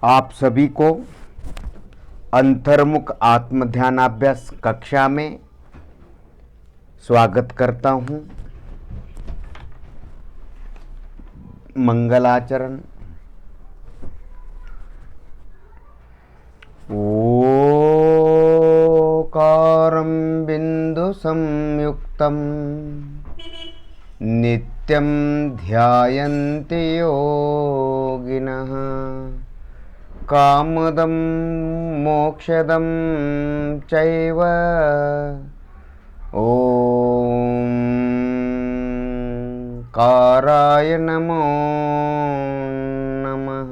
आप सभी को अंतर्मुख आत्म ध्यानाभ्यास कक्षा में स्वागत करता हूँ। मंगलाचरण। ओकारं बिंदु संयुक्तं नित्यं ध्यायन्ति योगिनः कामदं मोक्षदं चैव ॐ काराय नमो नमः।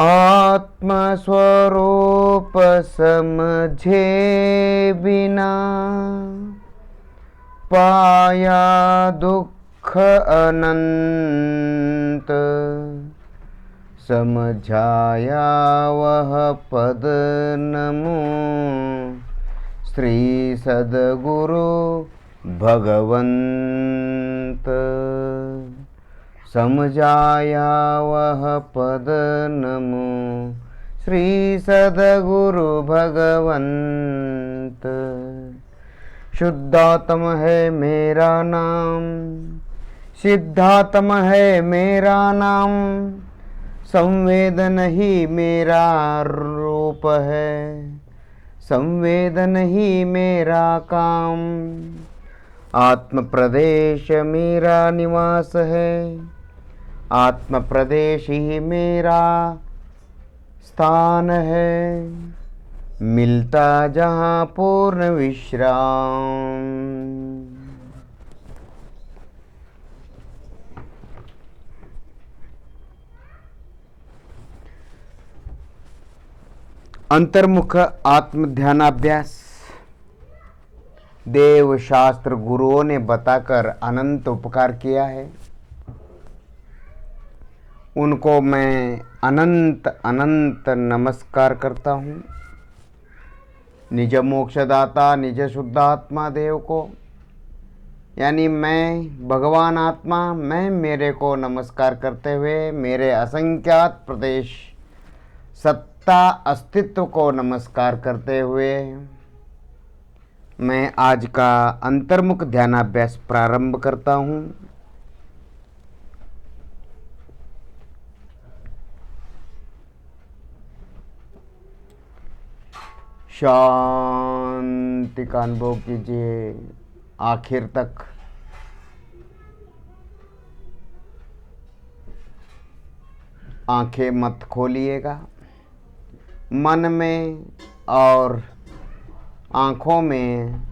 आत्मस्वरूप समझे बिना पाया दुख अनंत, समझाया वह पद नमो श्री सद्गुरु भगवंत। समझाया वह पद नमो श्री सद्गुरु भगवंत। शुद्धात्म है मेरा नाम, सिद्धात्म है मेरा नाम, संवेदन ही मेरा रूप है, संवेदन ही मेरा काम। आत्म प्रदेश मेरा निवास है, आत्म प्रदेश ही मेरा स्थान है, मिलता जहाँ पूर्ण विश्राम। अंतर्मुख आत्म ध्यानाभ्यास देव शास्त्र गुरुओं ने बताकर अनंत उपकार किया है। उनको मैं अनंत अनंत नमस्कार करता हूँ। निज मोक्षदाता निज शुद्धात्मा देव को, यानी मैं भगवान आत्मा, मैं मेरे को नमस्कार करते हुए मेरे असंख्यात प्रदेश सत्ता अस्तित्व को नमस्कार करते हुए मैं आज का अंतर्मुख ध्यानाभ्यास प्रारंभ करता हूँ। शांति का अनुभव कीजिए आखिर तक। आंखें मत खोलिएगा। मन में और आँखों में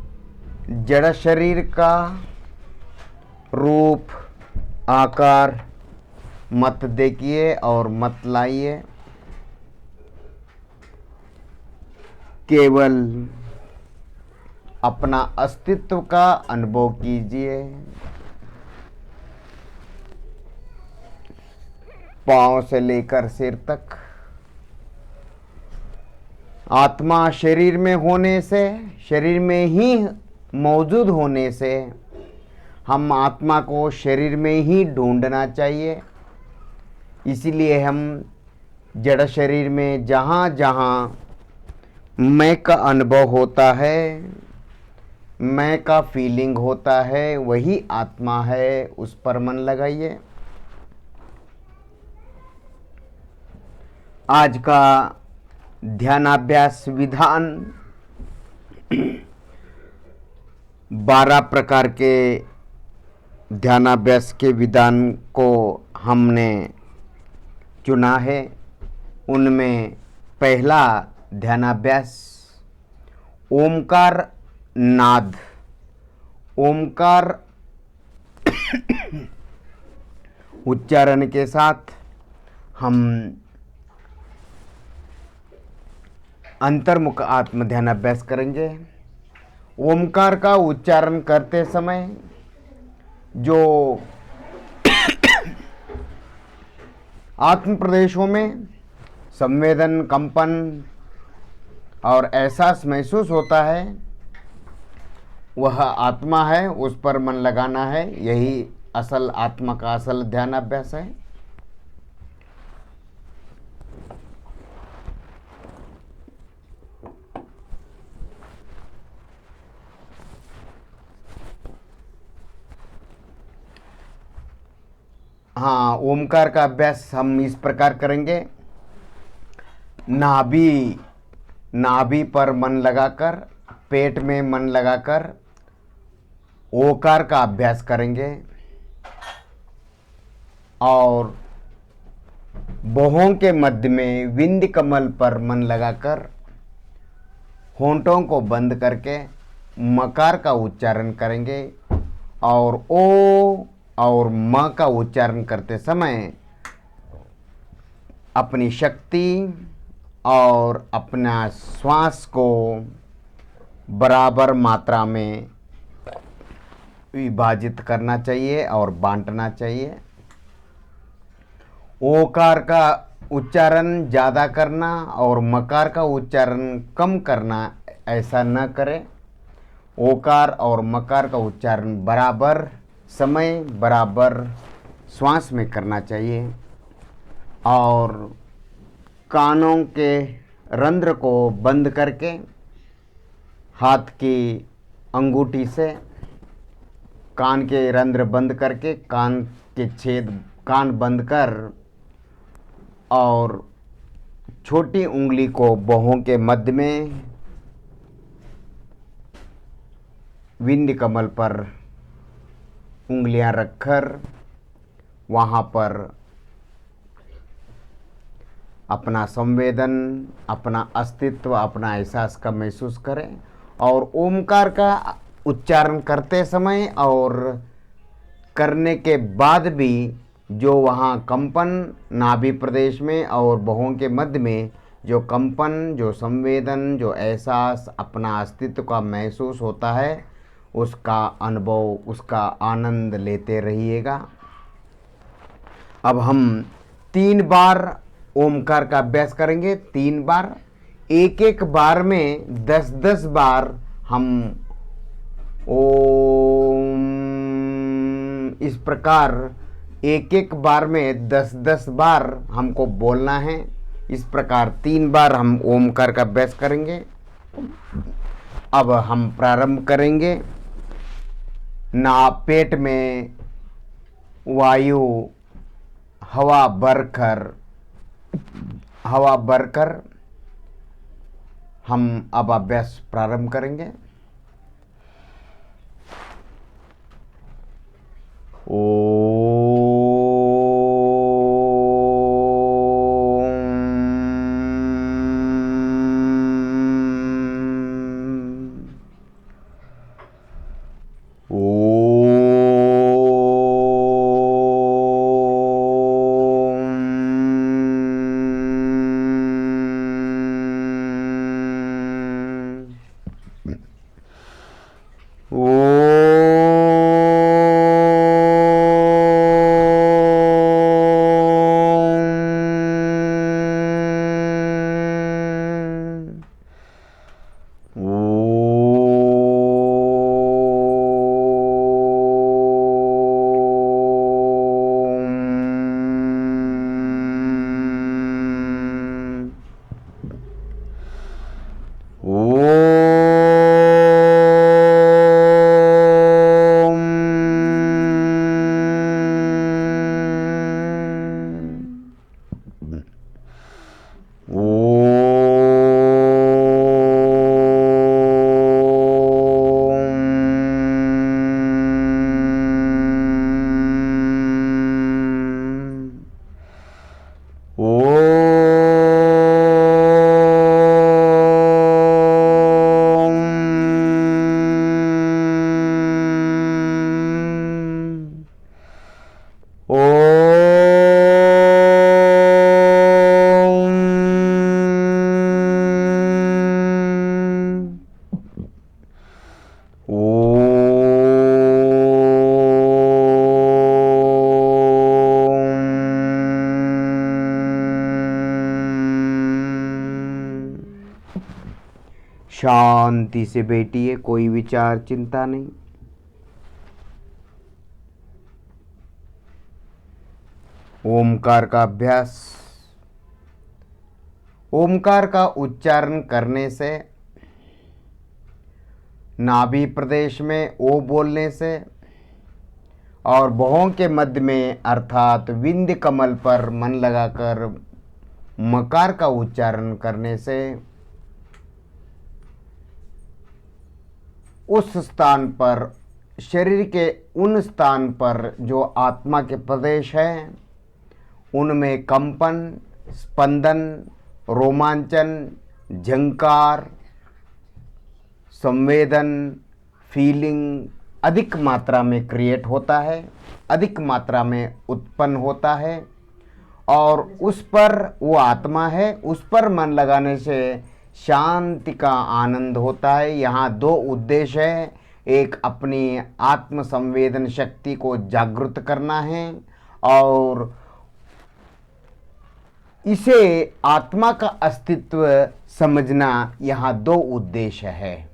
जड़ शरीर का रूप आकार मत देखिए और मत लाइए। केवल अपना अस्तित्व का अनुभव कीजिए। पांव से लेकर सिर तक। आत्मा शरीर में होने से, शरीर में ही मौजूद होने से हम आत्मा को शरीर में ही ढूंढना चाहिए। इसीलिए हम जड़ शरीर में जहाँ जहाँ मैं का अनुभव होता है, मैं का फीलिंग होता है, वही आत्मा है, उस पर मन लगाइए। आज का ध्यानाभ्यास विधान 12 प्रकार के ध्यानाभ्यास के विधान को हमने चुना है। उनमें पहला ध्यानाभ्यास ओमकार नाद। ओमकार उच्चारण के साथ हम अंतर्मुख आत्म ध्यानाभ्यास करेंगे। ओमकार का उच्चारण करते समय जो आत्म प्रदेशों में संवेदन, कंपन और एहसास महसूस होता है, वह आत्मा है, उस पर मन लगाना है। यही असल आत्मा का असल ध्यानाभ्यास है। हाँ, ओमकार का अभ्यास हम इस प्रकार करेंगे। नाभि नाभि पर मन लगाकर, पेट में मन लगाकर ओकार का अभ्यास करेंगे और भौहों के मध्य में विंध्य कमल पर मन लगाकर होंठों को बंद करके मकार का उच्चारण करेंगे और ओ और म का उच्चारण करते समय अपनी शक्ति और अपना श्वास को बराबर मात्रा में विभाजित करना चाहिए और बांटना चाहिए। ओकार का उच्चारण ज़्यादा करना और मकार का उच्चारण कम करना ऐसा न करें। ओकार और मकार का उच्चारण बराबर समय बराबर श्वास में करना चाहिए और कानों के रंध्र को बंद करके हाथ की अंगूठी से कान के रंध्र बंद करके कान बंद कर और छोटी उंगली को भौहों के मध्य में विंध्य कमल पर उंगलियां रखकर वहाँ पर अपना संवेदन, अपना अस्तित्व, अपना एहसास का महसूस करें और ओमकार का उच्चारण करते समय और करने के बाद भी जो वहाँ कंपन नाभि प्रदेश में और भौहों के मध्य में जो कंपन, जो संवेदन, जो एहसास, अपना अस्तित्व का महसूस होता है, उसका अनुभव, उसका आनंद लेते रहिएगा। अब हम 3 बार ओमकार का अभ्यास करेंगे, 3 बार। एक बार में 10-10 बार हम ओम इस प्रकार एक बार में 10-10 बार हमको बोलना है। इस प्रकार 3 बार हम ओमकार का अभ्यास करेंगे। अब हम प्रारंभ करेंगे। पेट में वायु हवा भरकर हम अब अभ्यास प्रारंभ करेंगे। शांति से बैठिए, कोई विचार चिंता नहीं। ओमकार का अभ्यास। ओमकार का उच्चारण करने से, नाभि प्रदेश में ओ बोलने से और भौं के मध्य में अर्थात विंध्य कमल पर मन लगाकर मकार का उच्चारण करने से उस स्थान पर, शरीर के उन स्थान पर जो आत्मा के प्रदेश है, उनमें कंपन, स्पंदन, रोमांचन, झंकार, संवेदन, फीलिंग अधिक मात्रा में क्रिएट होता है, अधिक मात्रा में उत्पन्न होता है। और उस पर, वो आत्मा है, उस पर मन लगाने से शांति का आनंद होता है। यहाँ दो उद्देश्य है, एक अपनी आत्म संवेदन शक्ति को जागृत करना है और इसे आत्मा का अस्तित्व समझना। यहाँ दो उद्देश्य है।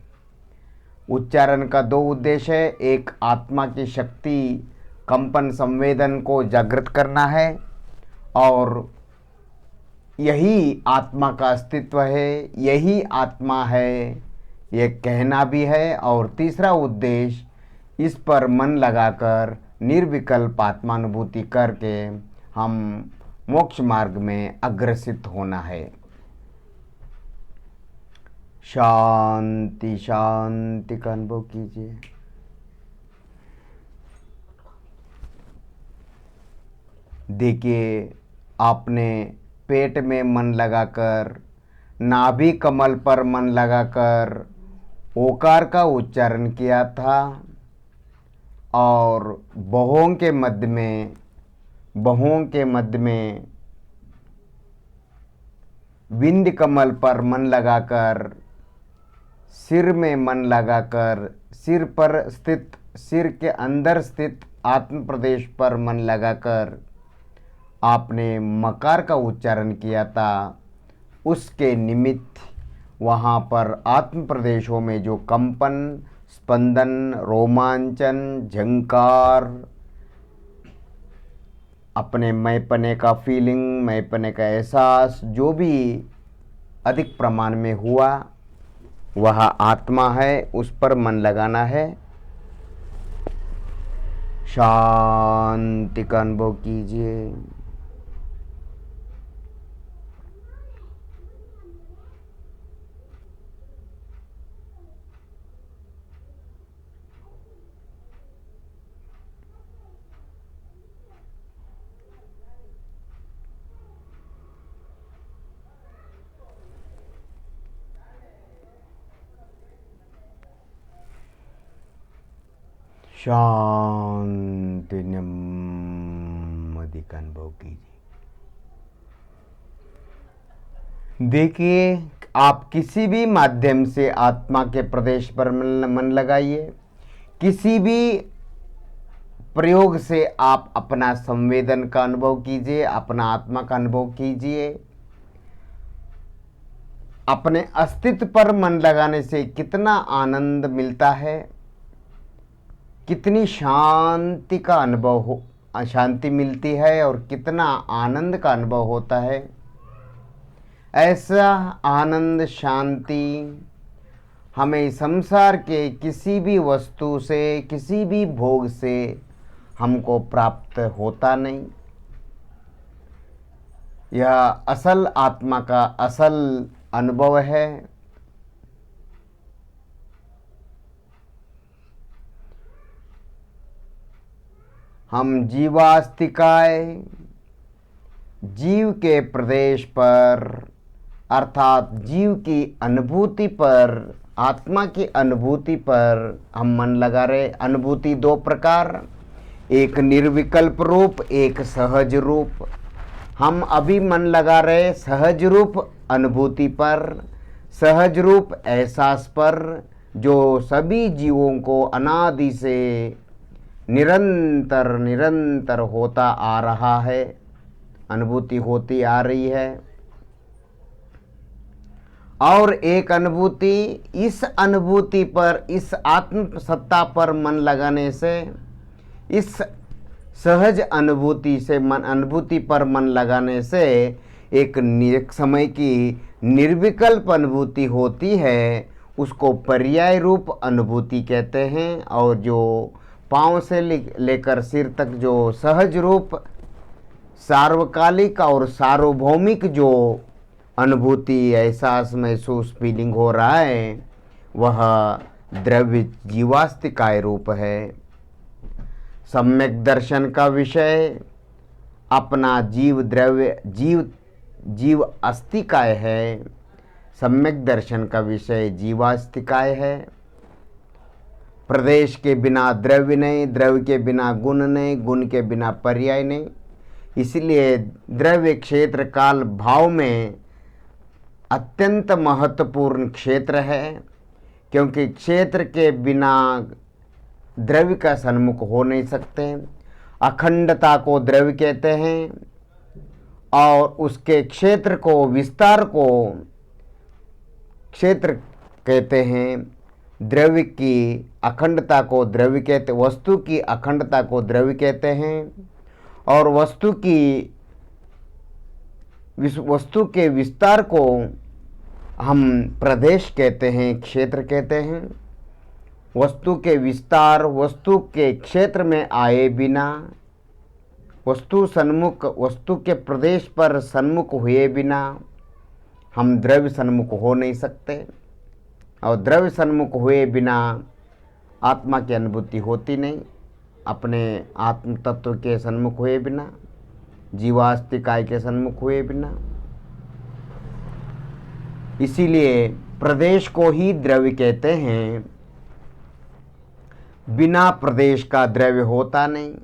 उच्चारण का दो उद्देश्य है, एक आत्मा की शक्ति कंपन संवेदन को जागृत करना है और यही आत्मा का अस्तित्व है, यही आत्मा है, ये कहना भी है। और तीसरा उद्देश्य इस पर मन लगाकर निर्विकल्प आत्मानुभूति करके हम मोक्ष मार्ग में अग्रसित होना है। शांति शांति का अनुभव कीजिए। देखिए, आपने पेट में मन लगाकर, नाभि कमल पर मन लगाकर ओकार का उच्चारण किया था और बाहों के मध्य में विंध्य कमल पर मन लगाकर, सिर में मन लगाकर, सिर पर स्थित, सिर के अंदर स्थित आत्म प्रदेश पर मन लगाकर आपने मकार का उच्चारण किया था। उसके निमित्त वहाँ पर आत्म प्रदेशों में जो कंपन, स्पंदन, रोमांचन, झंकार, अपने मैंपने का फीलिंग, मैंपने का एहसास जो भी अधिक प्रमाण में हुआ, वह आत्मा है, उस पर मन लगाना है। शांति का अनुभव कीजिए। शांति नेम्मदि का अनुभव कीजिए। देखिए, आप किसी भी माध्यम से आत्मा के प्रदेश पर मन लगाइए, किसी भी प्रयोग से आप अपना संवेदन का अनुभव कीजिए, अपना आत्मा का अनुभव कीजिए। अपने अस्तित्व पर मन लगाने से कितना आनंद मिलता है, कितनी शांति का अनुभव हो, शांति मिलती है और कितना आनंद का अनुभव होता है। ऐसा आनंद, शांति हमें संसार के किसी भी वस्तु से, किसी भी भोग से हमको प्राप्त होता नहीं। यह असल आत्मा का असल अनुभव है। हम जीवास्तिकाय, जीव के प्रदेश पर अर्थात जीव की अनुभूति पर, आत्मा की अनुभूति पर हम मन लगा रहे। अनुभूति दो प्रकार, एक निर्विकल्प रूप, एक सहज रूप। हम अभी मन लगा रहे सहज रूप अनुभूति पर, सहज रूप एहसास पर, जो सभी जीवों को अनादि से निरंतर होता आ रहा है, अनुभूति होती आ रही है। और एक अनुभूति, इस अनुभूति पर, इस आत्म सत्ता पर मन लगाने से, इस सहज अनुभूति से अनुभूति पर मन लगाने से एक समय की निर्विकल्प अनुभूति होती है, उसको पर्याय रूप अनुभूति कहते हैं। और जो पांव से लेकर सिर तक जो सहज रूप सार्वकालिक और सार्वभौमिक जो अनुभूति, एहसास, महसूस, फीलिंग हो रहा है, वह द्रव्य जीवास्तिकाय रूप है। सम्यक दर्शन का विषय अपना जीव अस्तिकाय है। सम्यक दर्शन का विषय जीवास्तिकाय है। प्रदेश के बिना द्रव्य नहीं, द्रव्य के बिना गुण नहीं, गुण के बिना पर्याय नहीं। इसलिए द्रव्य क्षेत्र काल भाव में अत्यंत महत्वपूर्ण क्षेत्र है, क्योंकि क्षेत्र के बिना द्रव्य का सन्मुख हो नहीं सकते। अखंडता को द्रव्य कहते हैं और उसके क्षेत्र को, विस्तार को क्षेत्र कहते हैं। द्रव्य की अखंडता को द्रव्य कहते, वस्तु की अखंडता को द्रव्य कहते हैं और वस्तु के विस्तार को हम प्रदेश कहते हैं, क्षेत्र कहते हैं। वस्तु के विस्तार, वस्तु के क्षेत्र में आए बिना, वस्तु के प्रदेश पर सन्मुख हुए बिना हम द्रव्य सन्मुख हो नहीं सकते और द्रव्य सन्मुख हुए बिना आत्मा की अनुभूति होती नहीं। अपने आत्म तत्व के सन्मुख हुए बिना, जीवास्तिकाय के सन्मुख हुए बिना। इसीलिए प्रदेश को ही द्रव्य कहते हैं। बिना प्रदेश का द्रव्य होता नहीं।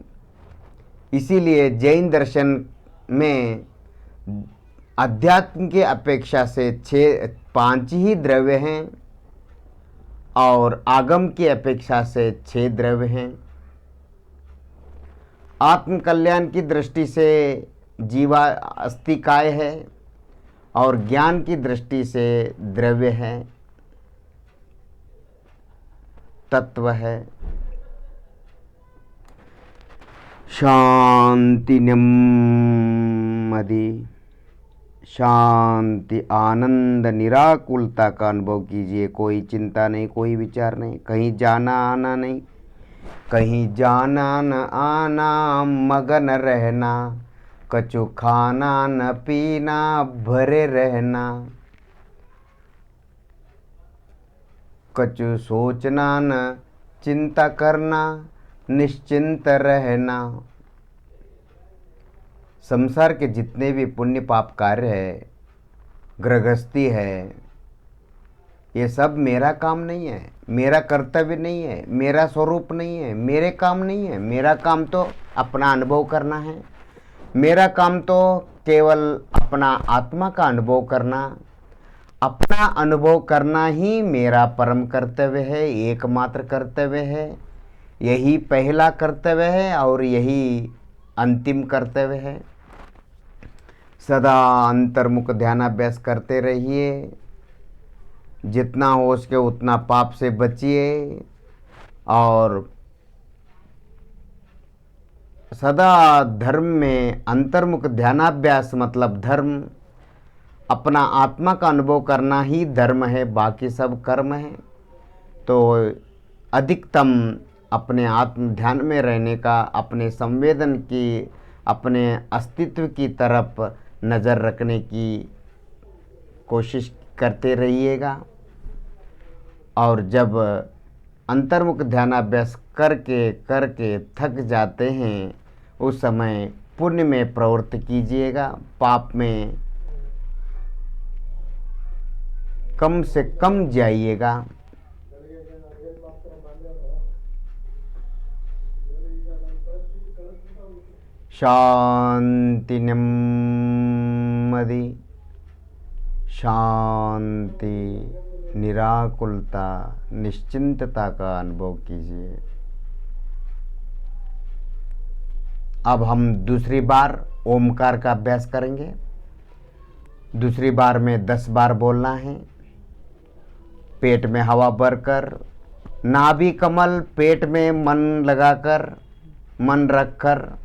इसीलिए जैन दर्शन में अध्यात्म की अपेक्षा से 5 ही द्रव्य हैं और आगम की अपेक्षा से 6 द्रव्य हैं। आत्म कल्याण की दृष्टि से जीवा अस्तिकाय है और ज्ञान की दृष्टि से द्रव्य है, तत्व है। शांति, नेम्मदि, शांति, आनंद, निराकुलता का अनुभव कीजिए। कोई चिंता नहीं, कोई विचार नहीं, कहीं जाना आना नहीं, कहीं जाना न आना, मगन रहना, कछु खाना न पीना, भरे रहना, कछु सोचना न चिंता करना, निश्चिंत रहना। संसार के जितने भी पुण्य पाप कार्य है, गृहस्थी है, ये सब मेरा काम नहीं है, मेरा कर्तव्य नहीं है, मेरा स्वरूप नहीं है, मेरे काम नहीं है। मेरा काम तो अपना अनुभव करना है। मेरा काम तो केवल अपना आत्मा का अनुभव करना, अपना अनुभव करना ही मेरा परम कर्तव्य है, एकमात्र कर्तव्य है। यही पहला कर्तव्य है और यही अंतिम कर्तव्य है। सदा अंतर्मुख ध्यानाभ्यास करते रहिए। जितना हो सके उतना पाप से बचिए और सदा धर्म में अंतर्मुख ध्यानाभ्यास मतलब धर्म, अपना आत्मा का अनुभव करना ही धर्म है, बाकी सब कर्म है। तो अधिकतम अपने आत्म ध्यान में रहने का, अपने संवेदन की, अपने अस्तित्व की तरफ नज़र रखने की कोशिश करते रहिएगा। और जब अंतर्मुख ध्यानाभ्यास करके करके थक जाते हैं, उस समय पुण्य में प्रवृत्ति कीजिएगा, पाप में कम से कम जाइएगा। शांति, नेम्मदि, शांति, निराकुलता, निश्चिंतता का अनुभव कीजिए। अब हम दूसरी बार ओमकार का अभ्यास करेंगे। दूसरी बार में 10 बार बोलना है। पेट में हवा भरकर, नाभि कमल पेट में मन लगाकर, मन रखकर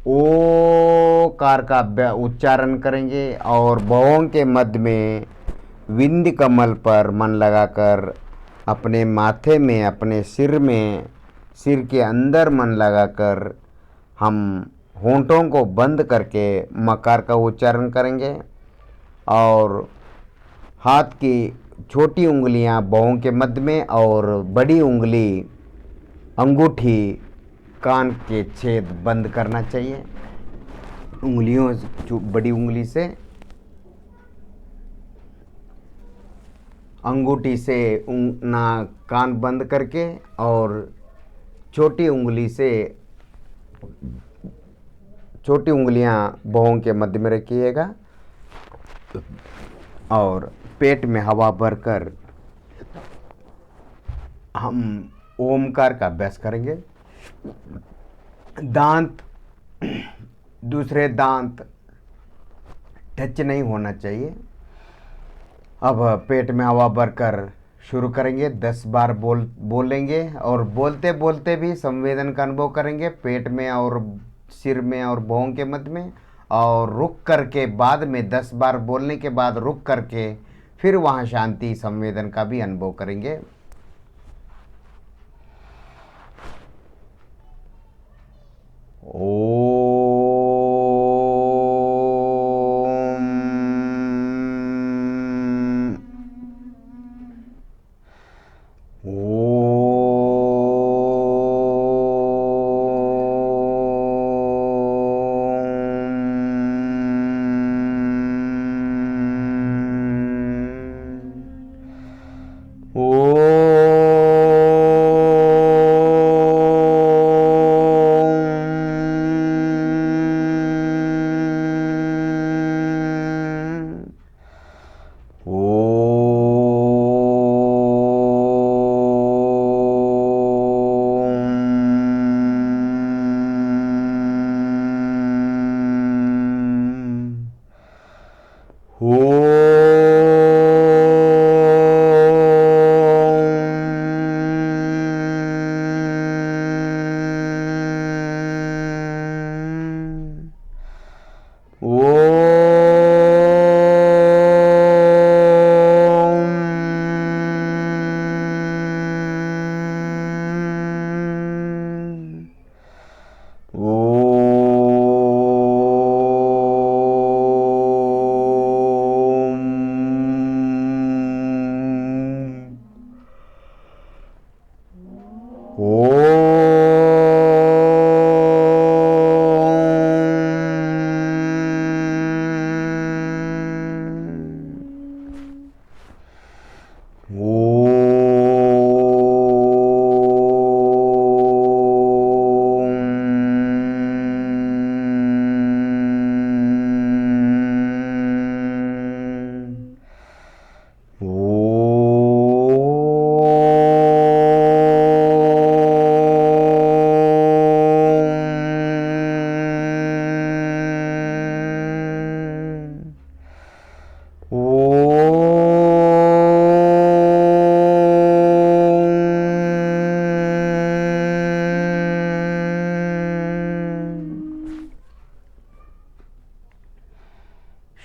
ओकार का उच्चारण करेंगे और भवों के मध्य में विंध्य कमल पर मन लगाकर अपने माथे में, अपने सिर में सिर के अंदर मन लगाकर हम होंठों को बंद करके मकार का उच्चारण करेंगे और हाथ की छोटी उंगलियां बाहों के मध्य में और बड़ी उंगली अंगूठी कान के छेद बंद करना चाहिए। उंगलियों बड़ी उंगली से अंगूठी से कान बंद करके और छोटी उंगली से छोटी उंगलियां बाहों के मध्य में रखिएगा और पेट में हवा भरकर हम ओमकार का अभ्यास करेंगे। दांत दूसरे दांत टच नहीं होना चाहिए। अब पेट में हवा भरकर शुरू करेंगे। 10 बार बोलेंगे और बोलते बोलते भी संवेदन का अनुभव करेंगे पेट में और सिर में और भौं के मध्य में, और रुक करके बाद में 10 बार बोलने के बाद रुक करके फिर वहाँ शांति संवेदन का भी अनुभव करेंगे।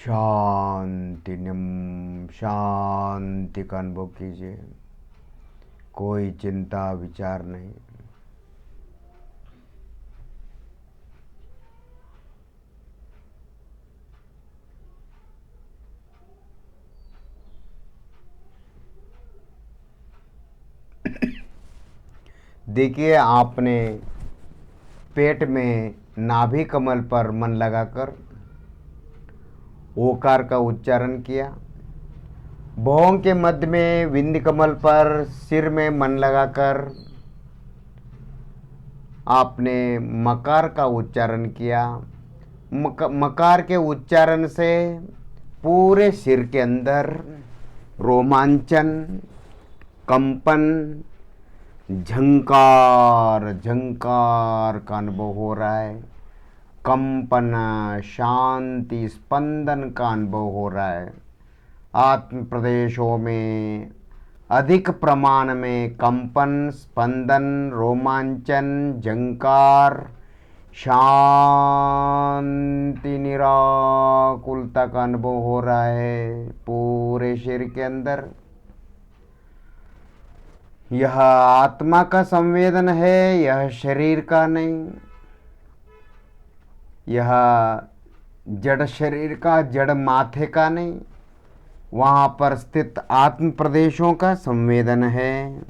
शांति, शांति का अनुभव कीजिए। कोई चिंता विचार नहीं। देखिए, आपने पेट में नाभि कमल पर मन लगाकर ओकार का उच्चारण किया। भौं के मध्य में विंध्य कमल पर सिर में मन लगाकर आपने मकार का उच्चारण किया। मकार के उच्चारण से पूरे सिर के अंदर रोमांचन, कंपन, झंकार झंकार का अनुभव हो रहा है। कंपन, शांति, स्पंदन का अनुभव हो रहा है। आत्म प्रदेशों में अधिक प्रमाण में कंपन, स्पंदन, रोमांचन, झंकार, शांति, निराकुलता का अनुभव हो रहा है पूरे शरीर के अंदर। यह आत्मा का संवेदन है, यह शरीर का नहीं। यह जड़ शरीर का, जड़ माथे का नहीं, वहाँ पर स्थित आत्म प्रदेशों का संवेदन है।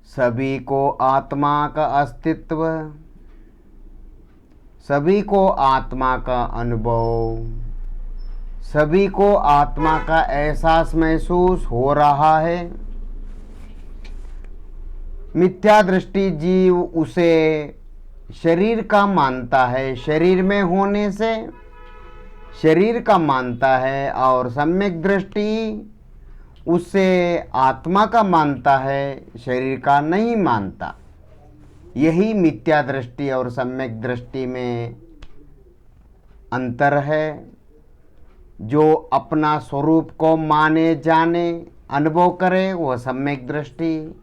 सभी को आत्मा का अस्तित्व, सभी को आत्मा का अनुभव, सभी को आत्मा का एहसास महसूस हो रहा है। मिथ्या दृष्टि जीव उसे शरीर का मानता है, शरीर में होने से शरीर का मानता है, और सम्यक दृष्टि उसे आत्मा का मानता है, शरीर का नहीं मानता। यही मिथ्या दृष्टि और सम्यक दृष्टि में अंतर है। जो अपना स्वरूप को माने, जाने, अनुभव करे, वह सम्यक दृष्टि।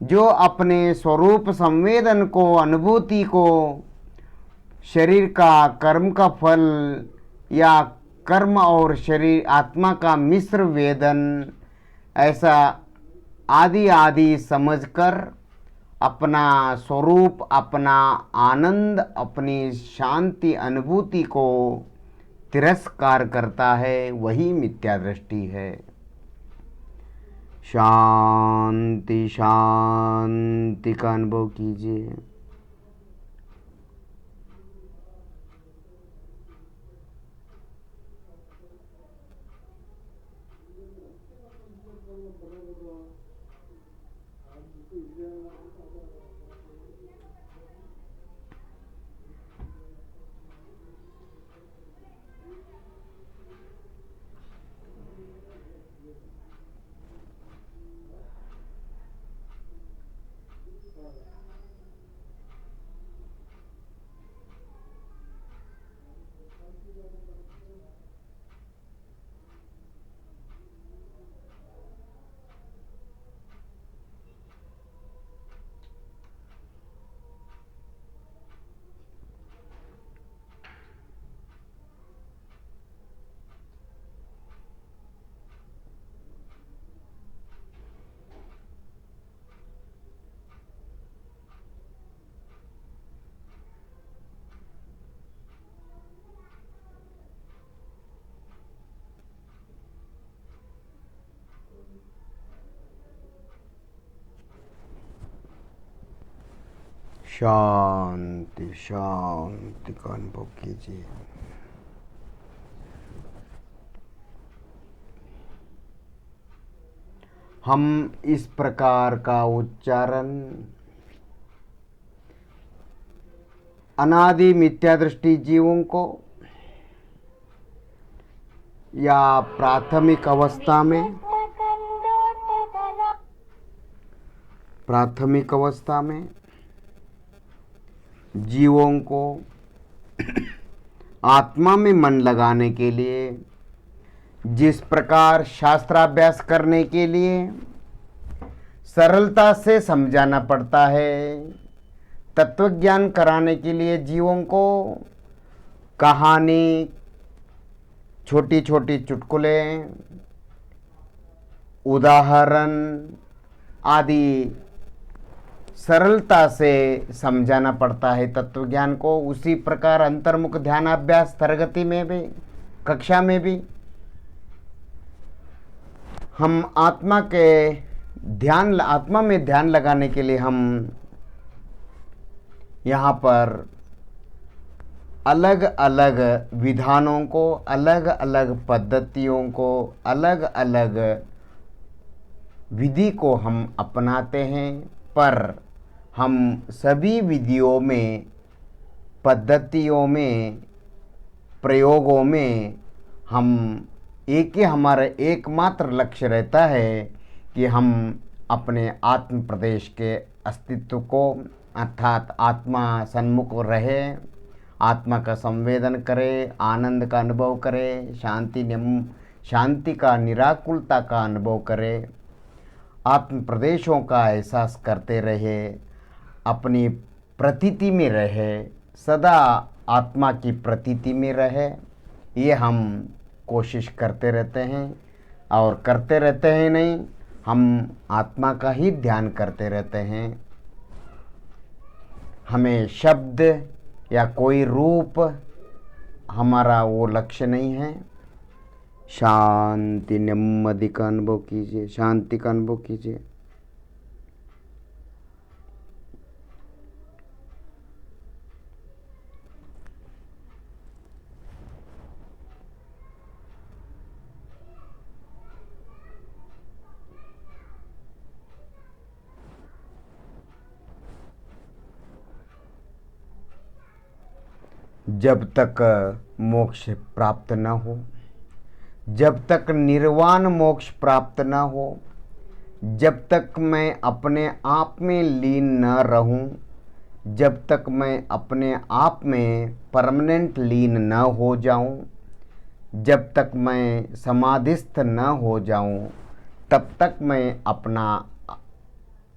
जो अपने स्वरूप संवेदन को, अनुभूति को शरीर का, कर्म का फल या कर्म और शरीर आत्मा का मिश्र वेदन, ऐसा आदि आदि समझकर अपना स्वरूप, अपना आनंद, अपनी शांति अनुभूति को तिरस्कार करता है, वही मिथ्या दृष्टि है। शांति शांति का अनुभव कीजिए। शांति शांति का अनुभव कीजिए। हम इस प्रकार का उच्चारण अनादि मिथ्या दृष्टि जीवों को या प्राथमिक अवस्था में जीवों को आत्मा में मन लगाने के लिए जिस प्रकार शास्त्राभ्यास करने के लिए सरलता से समझाना पड़ता है, तत्वज्ञान कराने के लिए जीवों को कहानी, छोटी छोटी चुटकुले, उदाहरण आदि सरलता से समझाना पड़ता है तत्वज्ञान को। उसी प्रकार अंतर्मुख ध्यानाभ्यास तरगति में भी, कक्षा में भी हम आत्मा में ध्यान लगाने के लिए हम यहाँ पर अलग अलग विधानों को, अलग अलग पद्धतियों को, अलग अलग विधि को हम अपनाते हैं। पर हम सभी विधियों में, पद्धतियों में, प्रयोगों में हम हमारा एकमात्र लक्ष्य रहता है कि हम अपने आत्म प्रदेश के अस्तित्व को, अर्थात आत्मा सन्मुख रहे, आत्मा का संवेदन करे, आनंद का अनुभव करे, शांति का, निराकुलता का अनुभव करे, आत्म प्रदेशों का एहसास करते रहे, अपनी प्रतीति में रहे, सदा आत्मा की प्रतीति में रहे। ये हम कोशिश करते रहते हैं। और करते रहते हैं नहीं, हम आत्मा का ही ध्यान करते रहते हैं। हमें शब्द या कोई रूप हमारा वो लक्ष्य नहीं है। शांति, नेम्मदि का अनुभव कीजिए, शांति का अनुभव कीजिए। जब तक मोक्ष प्राप्त न हो, जब तक निर्वाण मोक्ष प्राप्त न हो, जब तक मैं अपने आप में लीन न रहूं, जब तक मैं अपने आप में परमानेंट लीन न हो जाऊं, जब तक मैं समाधिस्थ न हो जाऊं, तब तक मैं अपना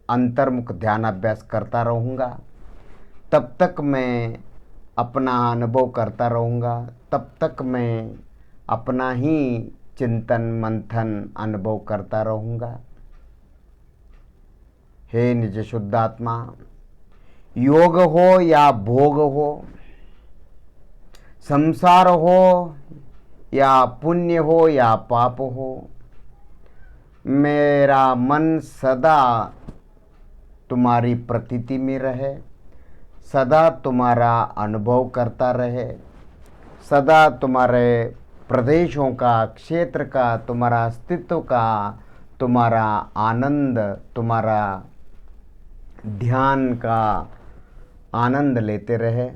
अंतर्मुख ध्यान अभ्यास करता रहूँगा। तब तक मैं अपना अनुभव करता रहूँगा, तब तक मैं अपना ही चिंतन मंथन अनुभव करता रहूँगा। हे निज शुद्धात्मा, योग हो या भोग हो, संसार हो या पुण्य हो या पाप हो, मेरा मन सदा तुम्हारी प्रतीति में रहे, सदा तुम्हारा अनुभव करता रहे, सदा तुम्हारे प्रदेशों का, क्षेत्र का, तुम्हारा अस्तित्व का, तुम्हारा आनंद, तुम्हारा ध्यान का आनंद लेते रहे।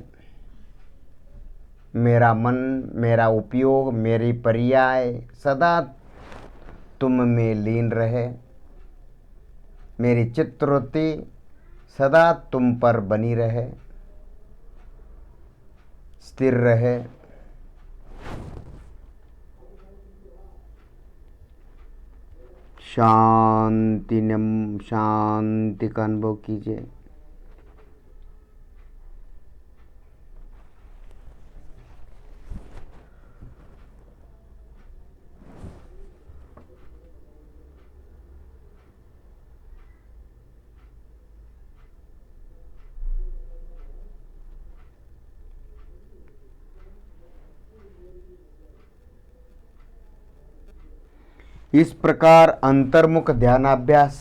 मेरा मन, मेरा उपयोग, मेरी पर्याय सदा तुम में लीन रहे। मेरी चित्तवृत्ति सदा तुम पर बनी रहे, स्थिर रहे। शांति, शांति का अनुभव कीजिए। इस प्रकार अंतर्मुख ध्यानाभ्यास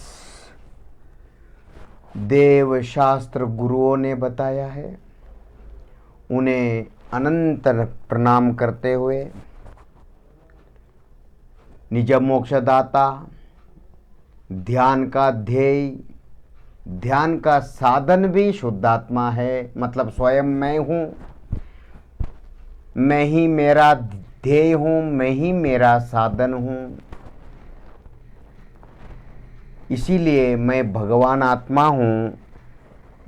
देव शास्त्र गुरुओं ने बताया है। उन्हें अनंत प्रणाम करते हुए निज मोक्षदाता, ध्यान का ध्येय, ध्यान का साधन भी शुद्धात्मा है, मतलब स्वयं मैं हूँ। मैं ही मेरा ध्येय हूँ, मैं ही मेरा साधन हूँ। इसीलिए मैं भगवान आत्मा हूँ।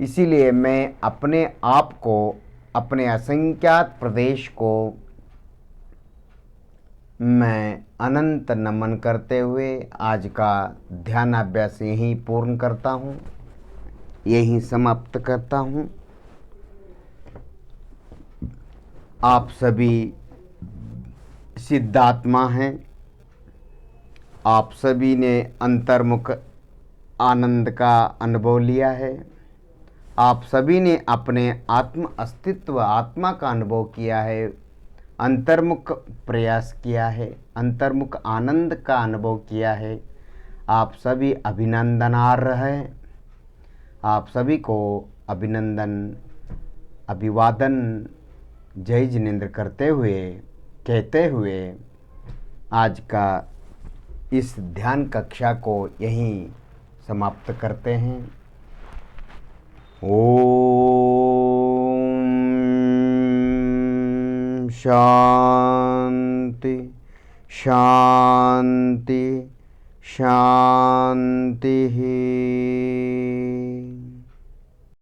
इसीलिए मैं अपने आप को, अपने असंख्यात प्रदेश को मैं अनंत नमन करते हुए आज का ध्यानाभ्यास यहीं पूर्ण करता हूँ, यहीं समाप्त करता हूँ। आप सभी सिद्धात्मा हैं। आप सभी ने अंतर्मुख आनंद का अनुभव लिया है। आप सभी ने अपने आत्म अस्तित्व, आत्मा का अनुभव किया है, अंतर्मुख प्रयास किया है, अंतर्मुख आनंद का अनुभव किया है। आप सभी अभिनंदनार्ह हैं। आप सभी को अभिनंदन, अभिवादन, जय जिनेंद्र करते हुए, कहते हुए आज का इस ध्यान कक्षा को यहीं समाप्त करते हैं। ओम शांति शांति शांति।